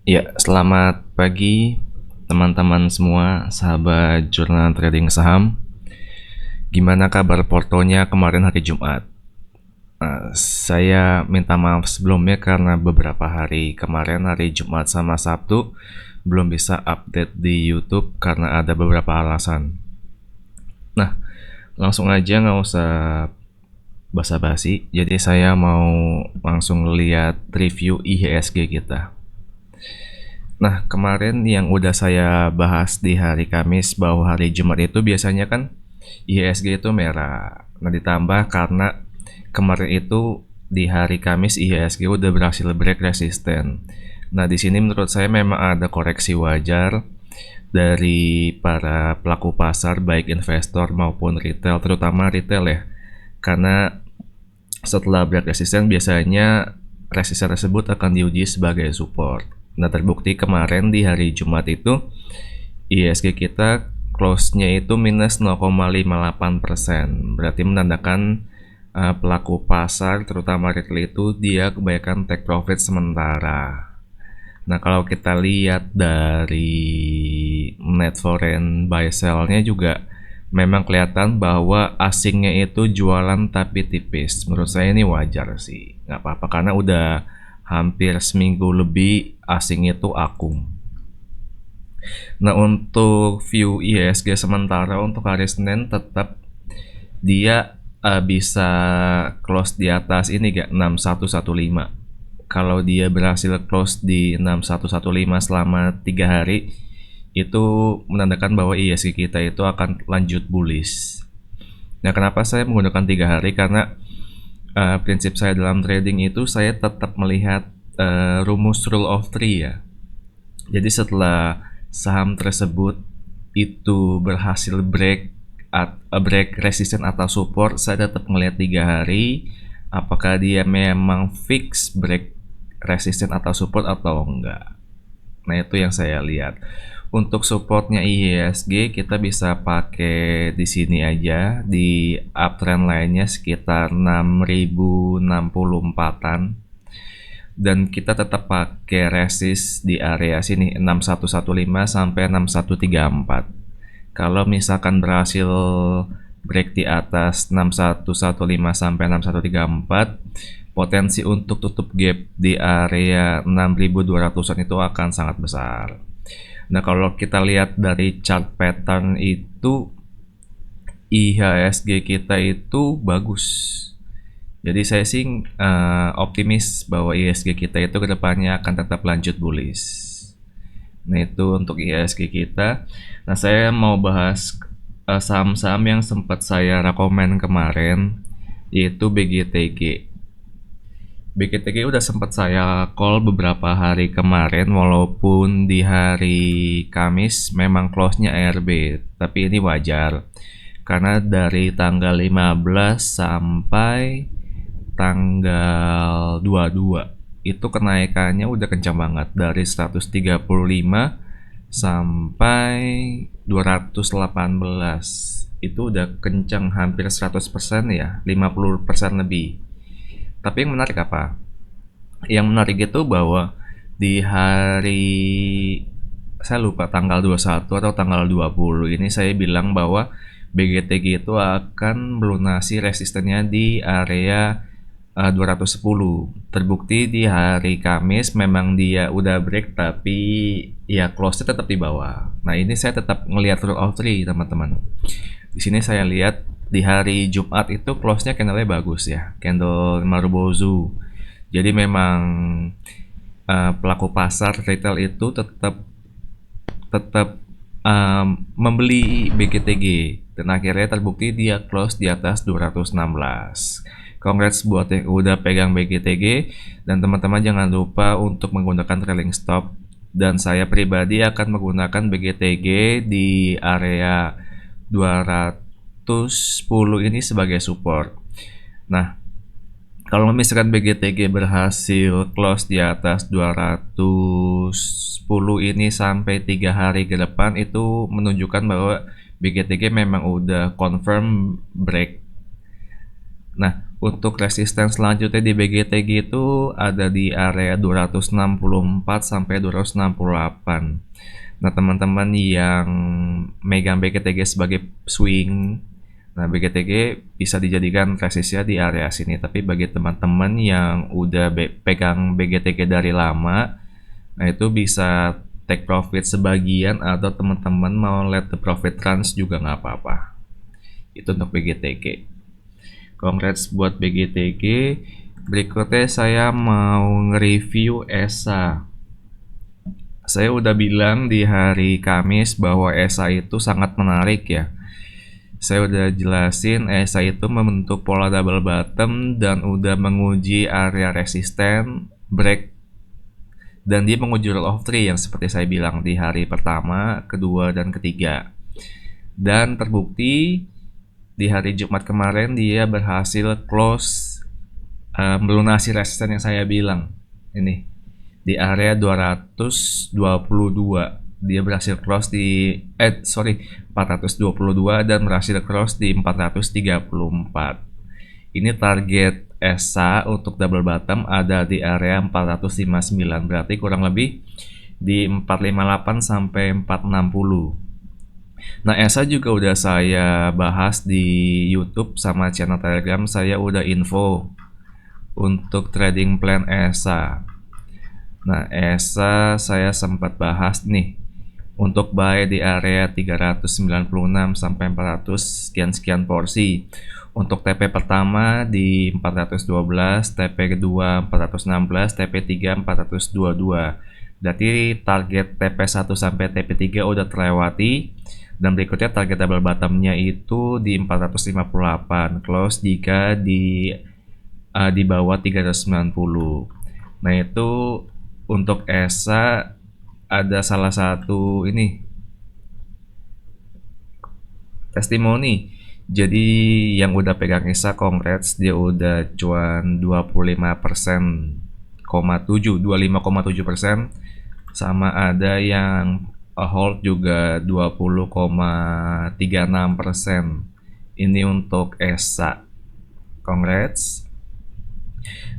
Ya, selamat pagi teman-teman semua, sahabat jurnal trading saham. Gimana kabar portonya kemarin hari Jumat? Saya minta maaf sebelumnya karena beberapa hari kemarin hari Jumat sama Sabtu belum bisa update di YouTube karena ada beberapa alasan. Nah, langsung aja nggak usah basa-basi. Jadi saya mau langsung lihat review IHSG kita. Nah, kemarin yang udah saya bahas di hari Kamis bahwa hari Jumat itu biasanya kan IHSG itu merah. Nah, ditambah karena kemarin itu di hari Kamis IHSG udah berhasil break resisten. Nah, di sini menurut saya memang ada koreksi wajar dari para pelaku pasar baik investor maupun retail, terutama retail ya. Karena setelah break resisten biasanya resisten tersebut akan diuji sebagai support. Nah, terbukti kemarin di hari Jumat itu ISG kita close-nya itu minus 0,58%. Berarti menandakan pelaku pasar terutama retail itu dia kebanyakan take profit sementara. Nah, kalau kita lihat dari net foreign buy sell-nya juga memang kelihatan bahwa asingnya itu jualan tapi tipis. Menurut saya ini wajar sih, nggak apa-apa karena udah hampir seminggu lebih asing itu akum. Nah, untuk view IHSG sementara untuk hari Senin tetap dia bisa close di atas ini gak 6115. Kalau dia berhasil close di 6115 selama 3 hari itu menandakan bahwa IHSG kita itu akan lanjut bullish. Nah, kenapa saya menggunakan 3 hari? Karena prinsip saya dalam trading itu saya tetap melihat rumus rule of three ya. Jadi setelah saham tersebut itu berhasil break resisten atau support, saya tetap melihat 3 hari apakah dia memang fix break resisten atau support atau enggak. Nah, itu yang saya lihat. Untuk supportnya IHSG kita bisa pakai di sini aja di uptrend lainnya sekitar 6064-an, dan kita tetap pakai resist di area sini 6115 sampai 6134. Kalau misalkan berhasil break di atas 6115 sampai 6134, potensi untuk tutup gap di area 6200-an itu akan sangat besar. Nah, kalau kita lihat dari chart pattern itu IHSG kita itu bagus. Jadi saya sih optimis bahwa IHSG kita itu kedepannya akan tetap lanjut bullish. Nah, itu untuk IHSG kita. Nah, saya mau bahas saham-saham yang sempat saya rekomen kemarin, yaitu BGTG. BGTG udah sempat saya call beberapa hari kemarin, walaupun di hari Kamis memang close-nya ARB, tapi ini wajar karena dari tanggal 15 sampai tanggal 22 itu kenaikannya udah kencang banget dari 135 sampai 218. Itu udah kencang hampir 100% ya, 50% lebih. Tapi yang menarik apa? Yang menarik itu bahwa di hari, saya lupa tanggal 21 atau tanggal 20 ini saya bilang bahwa BGTG itu akan melunasi resistennya di area 210. Terbukti di hari Kamis memang dia udah break tapi ya close-nya tetap di bawah. Nah, ini saya tetap ngelihat rule of three teman-teman. Di sini saya lihat di hari Jumat itu close-nya candle-nya bagus ya, candle Marubozu. Jadi memang pelaku pasar retail itu tetap tetap membeli BGTG dan akhirnya terbukti dia close di atas 216. Congrats buat yang udah pegang BGTG, dan teman-teman jangan lupa untuk menggunakan trailing stop, dan saya pribadi akan menggunakan BGTG di area 210 ini sebagai support. Nah, kalau misalkan BGTG berhasil close di atas 210 ini sampai 3 hari ke depan, itu menunjukkan bahwa BGTG memang udah confirm break. Nah, Untuk resisten selanjutnya di BGTG itu ada di area 264 sampai 268. Nah, teman-teman yang megang BGTG sebagai swing, nah BGTG bisa dijadikan resistnya di area sini. Tapi bagi teman-teman yang udah pegang BGTG dari lama, nah itu bisa take profit sebagian atau teman-teman mau let the profit trans juga nggak apa-apa. Itu untuk BGTG. Congrats buat BGTG. Berikutnya saya mau nge-review ESA. Saya udah bilang di hari Kamis bahwa ESA itu sangat menarik ya. Saya udah jelasin ESA itu membentuk pola double bottom dan udah menguji area resisten, break, dan dia menguji rule of three yang seperti saya bilang di hari pertama, kedua, dan ketiga. Dan terbukti di hari Jumat kemarin dia berhasil close melunasi resisten yang saya bilang. Ini di area 222 dia berhasil cross di 422 dan berhasil cross di 434. Ini target ESA untuk double bottom ada di area 459, berarti kurang lebih di 458 sampai 460. Nah, ESA juga udah saya bahas di YouTube sama channel Telegram. Saya udah info untuk trading plan ESA. Nah, ESA saya sempat bahas nih untuk buy di area 396 sampai 400 sekian porsi. Untuk TP pertama di 412, TP kedua 416, TP 3 422. Berarti target TP1 sampai TP3 udah terlewati. Dan berikutnya target double bottomnya itu di 458, close jika di bawah 390. Nah, itu untuk ESA ada salah satu ini testimoni. Jadi yang udah pegang ESA congrats, dia udah cuan 25,7%, sama ada yang hold juga 20,36%. Ini untuk ESA. Congrats.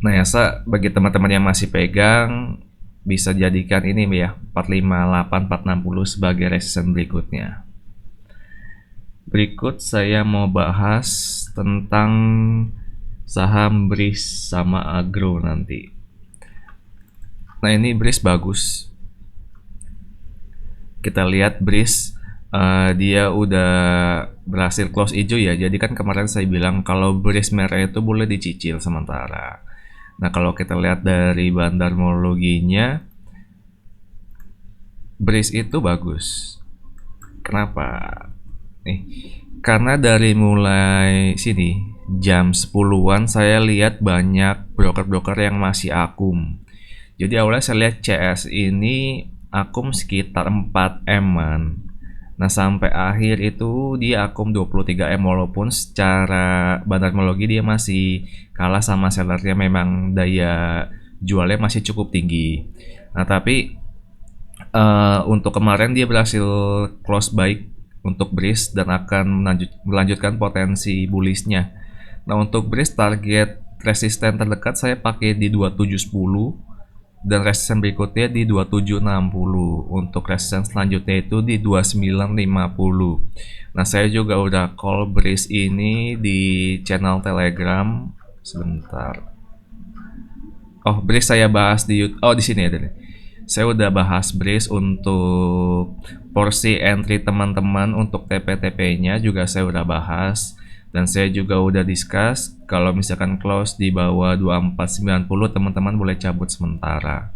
Nah, ESA bagi teman-teman yang masih pegang bisa jadikan ini ya 458 460 sebagai resisten berikutnya. Berikut saya mau bahas tentang saham BRIS sama Agro nanti. Nah, ini BRIS bagus. Kita lihat BRIS dia udah berhasil close hijau ya. Jadi kan kemarin saya bilang kalau BRIS merah itu boleh dicicil sementara. Nah, kalau kita lihat dari bandarmologinya, BRIS itu bagus. Kenapa? Nih, karena dari mulai sini jam 10-an saya lihat banyak broker-broker yang masih akum. Jadi awalnya saya lihat CS ini akum sekitar 4 M-an. Nah, sampai akhir itu dia akum 23 M walaupun secara bandarmologi dia masih kalah sama sellernya, memang daya jualnya masih cukup tinggi. Nah, tapi untuk kemarin dia berhasil close baik untuk BRIS dan akan melanjutkan potensi bullishnya. Nah, untuk BRIS target resisten terdekat saya pakai di 2710 dan resisten berikutnya di 2760. Untuk resisten selanjutnya itu di 2950. Nah, saya juga udah call BRIS ini di channel Telegram. Sebentar. Oh, BRIS saya bahas di YouTube. Oh, di sini ada nih. Saya udah bahas BRIS untuk porsi entry teman-teman, untuk TP-TP-nya juga saya udah bahas. Dan saya juga udah discuss kalau misalkan close di bawah 2490 teman-teman boleh cabut sementara.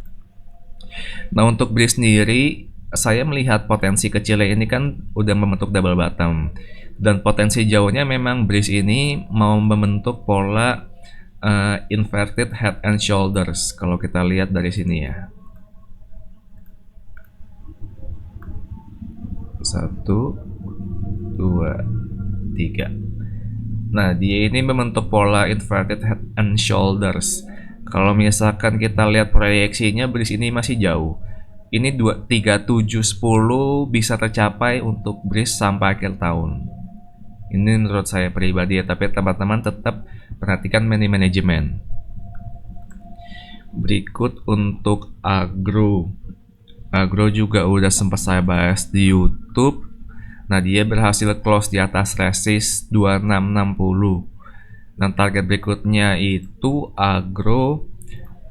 Nah, untuk BRIS sendiri saya melihat potensi kecilnya ini kan udah membentuk double bottom. Dan potensi jauhnya memang BRIS ini mau membentuk pola inverted head and shoulders kalau kita lihat dari sini ya. 1, 2, 3. Nah, dia ini membentuk pola inverted head and shoulders. Kalau misalkan kita lihat proyeksinya BRIS ini masih jauh. Ini 3710 bisa tercapai untuk BRIS sampai akhir tahun. Ini menurut saya pribadi ya, tapi teman-teman tetap perhatikan manajemen. Berikut untuk agro. Agro juga udah sempat saya bahas di YouTube. Nah, dia berhasil close di atas resist 2660. Dan target berikutnya itu agro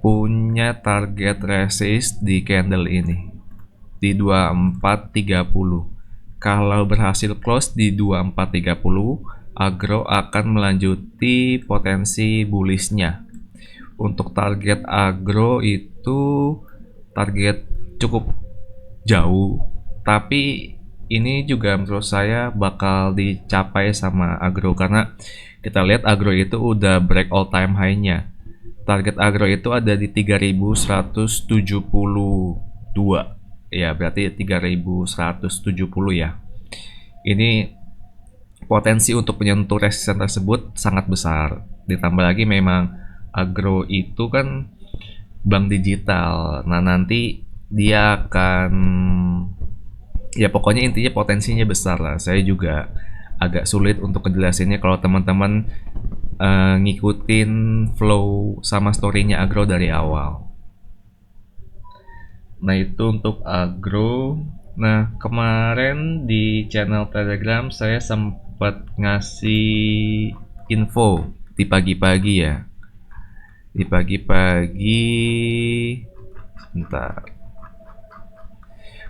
punya target resist di candle ini di 2430. Kalau berhasil close di 2430, agro akan melanjuti potensi bullishnya. Untuk target agro itu target cukup jauh, tapi ini juga menurut saya bakal dicapai sama agro karena kita lihat agro itu udah break all time high-nya. Target agro itu ada di 3172. Ya, berarti 3170 ya. Ini potensi untuk menyentuh resisten tersebut sangat besar. Ditambah lagi memang agro itu kan bank digital. Nah, nanti dia akan, ya pokoknya intinya potensinya besar lah. Saya juga agak sulit untuk ngejelasinnya kalau teman-teman ngikutin flow sama story-nya agro dari awal. Nah, itu untuk agro. Nah, kemarin di channel Telegram saya sempat ngasih info di pagi-pagi ya. Di pagi-pagi, sebentar,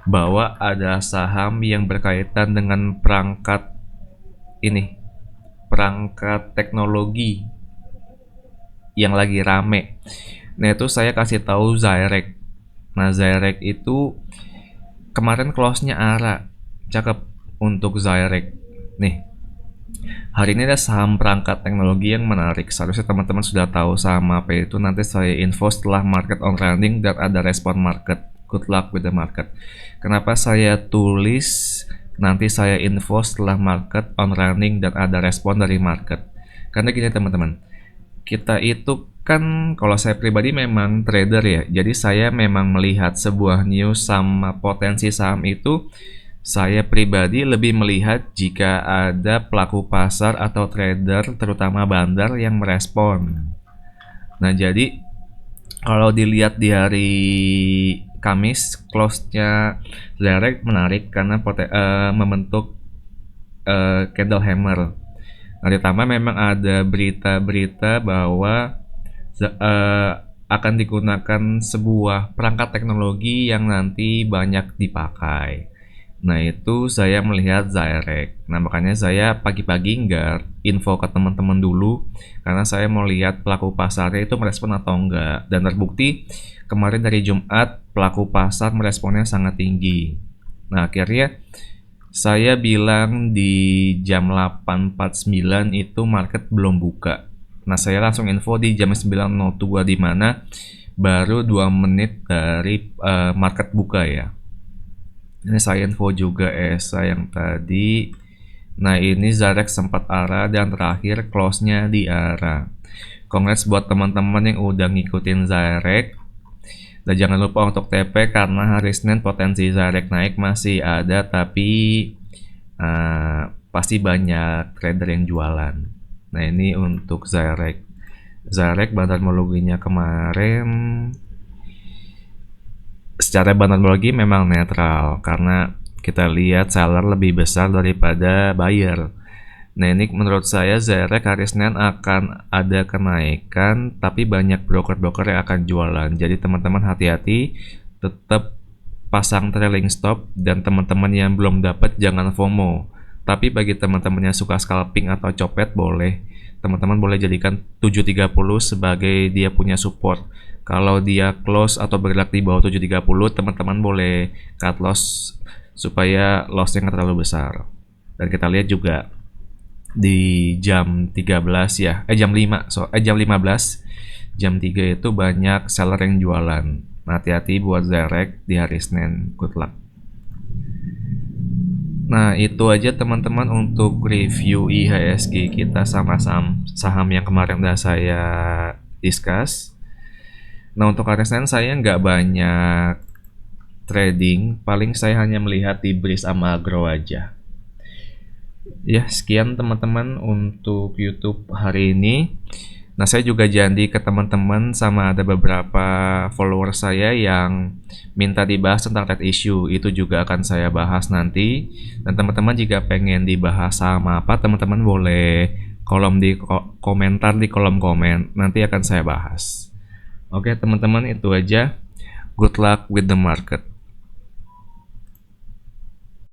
bahwa ada saham yang berkaitan dengan perangkat teknologi yang lagi rame. Nah, itu saya kasih tahu Zyrek. Nah, Zyrek itu kemarin close-nya ARA. Cakep untuk Zyrek. Nih, hari ini ada saham perangkat teknologi yang menarik. Seharusnya teman-teman sudah tahu saham apa itu. Nanti saya info setelah market on trending dan ada respon market. Good luck with the market. Kenapa saya tulis nanti saya info setelah market on running dan ada respon dari market? Karena gini teman-teman, kita itu kan, kalau saya pribadi memang trader ya, jadi saya memang melihat sebuah news sama potensi saham itu, saya pribadi lebih melihat jika ada pelaku pasar atau trader terutama bandar yang merespon. Nah, jadi kalau dilihat di hari Kamis, close-nya Zyrek menarik karena membentuk candle hammer. Nah, ditambah memang ada berita-berita bahwa akan digunakan sebuah perangkat teknologi yang nanti banyak dipakai. Nah, itu saya melihat Zyrek. Nah, makanya saya pagi-pagi nggak info ke teman-teman dulu karena saya mau lihat pelaku pasarnya itu merespon atau enggak. Dan terbukti kemarin dari Jumat pelaku pasar meresponnya sangat tinggi. Nah, akhirnya saya bilang di jam 8.49 itu market belum buka. Nah, saya langsung info di jam 9.02 di mana baru 2 menit dari market buka ya. Ini saya info juga ESA yang tadi. Nah, ini Zyrek sempat ARA dan terakhir close-nya di ARA. Congrats buat teman-teman yang udah ngikutin Zyrek. Dan jangan lupa untuk TP karena hari Senin potensi Zyrek naik masih ada, tapi pasti banyak trader yang jualan. Nah, ini untuk Zyrek. Zyrek bandar-mologinya kemarin secara bandar-mologi memang netral karena kita lihat seller lebih besar daripada buyer. Nah, ini menurut saya Zyrek hari Senin akan ada kenaikan, tapi banyak broker-broker yang akan jualan. Jadi teman-teman hati-hati, tetap pasang trailing stop, dan teman-teman yang belum dapat jangan FOMO. Tapi bagi teman-teman yang suka scalping atau copet boleh. Teman-teman boleh jadikan 730 sebagai dia punya support. Kalau dia close atau bergerak di bawah 730, teman-teman boleh cut loss supaya lossnya nggak terlalu besar. Dan kita lihat juga di jam 13 ya, jam 15, jam 3 itu banyak seller yang jualan. Nah, hati-hati buat Zyrek di hari Senin. Good luck. Nah, itu aja teman-teman untuk review IHSG kita sama saham yang kemarin udah saya discuss. Nah, untuk hari Senin saya nggak banyak trading, paling saya hanya melihat di Breeze sama Agro aja. Ya, sekian teman-teman untuk YouTube hari ini. Nah, saya juga janji ke teman-teman sama ada beberapa follower saya yang minta dibahas tentang red issue. Itu juga akan saya bahas nanti. Dan teman-teman jika pengen dibahas sama apa, teman-teman boleh komentar di kolom komen. Nanti akan saya bahas. Oke, teman-teman, itu aja. Good luck with the market.